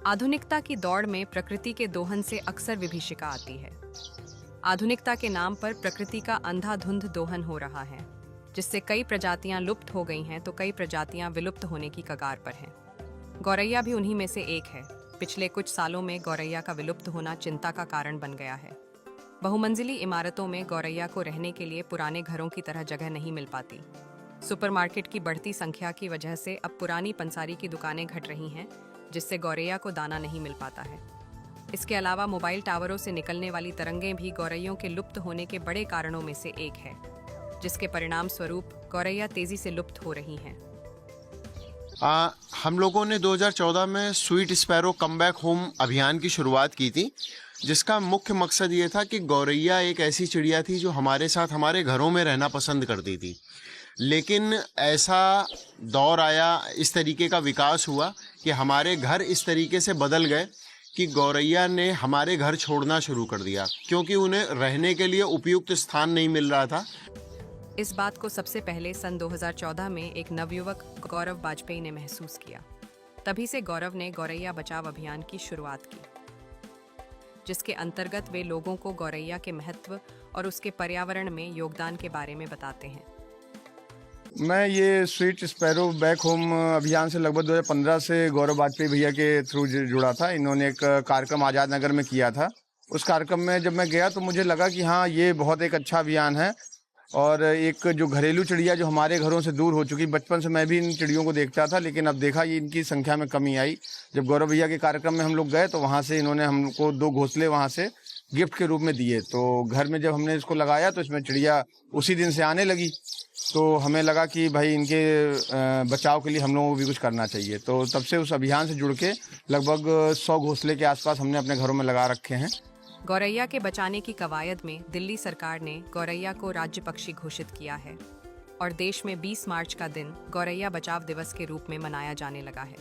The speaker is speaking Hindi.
आधुनिकता की दौड़ में प्रकृति के दोहन से अक्सर विभीषिका आती है। आधुनिकता के नाम पर प्रकृति का अंधाधुंध दोहन हो रहा है, जिससे कई प्रजातियां लुप्त हो गई हैं तो कई प्रजातियां विलुप्त होने की कगार पर हैं। गौरैया भी उन्हीं में से एक है। पिछले कुछ सालों में गौरैया का विलुप्त होना चिंता का कारण बन गया है। बहुमंजिली इमारतों में गौरैया को रहने के लिए पुराने घरों की तरह जगह नहीं मिल पाती। सुपरमार्केट की बढ़ती संख्या की वजह से अब पुरानी पंसारी की दुकानें घट रही हैं, जिससे गौरैया को दाना नहीं मिल पाता है। इसके अलावा मोबाइल टावरों से निकलने वाली तरंगें भी गौरैयों के लुप्त होने के बड़े कारणों में से एक है, जिसके परिणाम स्वरूप गौरैया तेजी से लुप्त हो रही हैं। हम लोगों ने 2014 में sweet sparrow come back home अभियान की शुरुआत की थी, जिसका मुख्य मकसद ये था कि गौरैया एक ऐसी चिड़िया थी जो हमारे साथ हमारे घरों में रहना पसंद करती थी। लेकिन ऐसा दौर आया, इस तरीके का विकास हुआ कि हमारे घर इस तरीके से बदल गए कि गौरैया ने हमारे घर छोड़ना शुरू कर दिया, क्योंकि उन्हें रहने के लिए उपयुक्त स्थान नहीं मिल रहा था। इस बात को सबसे पहले सन 2014 में एक नवयुवक गौरव वाजपेयी ने महसूस किया। तभी से गौरव ने गौरैया बचाव अभियान की शुरुआत की, जिसके अंतर्गत वे लोगों को गौरैया के महत्व और उसके पर्यावरण में योगदान के बारे में बताते हैं। मैं ये स्वीट स्पैरो बैक होम अभियान से लगभग 2015 से गौरव वाजपेयी भैया के थ्रू जुड़ा था। इन्होंने एक कार्यक्रम आज़ाद नगर में किया था। उस कार्यक्रम में जब मैं गया तो मुझे लगा कि हाँ, ये बहुत एक अच्छा अभियान है और एक जो घरेलू चिड़िया जो हमारे घरों से दूर हो चुकी, बचपन से मैं भी इन चिड़ियों को देखता था, लेकिन अब देखा ये इनकी संख्या में कमी आई। जब गौरव भैया के कार्यक्रम में हम लोग गए तो वहाँ से इन्होंने हमको 2 घोंसले वहाँ से गिफ्ट के रूप में दिए। तो घर में जब हमने इसको लगाया तो इसमें चिड़िया उसी दिन से आने लगी। तो हमें लगा कि भाई इनके बचाव के लिए हम लोगों को भी कुछ करना चाहिए। तो तब से उस अभियान से जुड़ के लगभग 100 घोंसले के आसपास हमने अपने घरों में लगा रखे हैं। गौरैया के बचाने की कवायद में दिल्ली सरकार ने गौरैया को राज्य पक्षी घोषित किया है और देश में 20 मार्च का दिन गौरैया बचाव दिवस के रूप में मनाया जाने लगा है।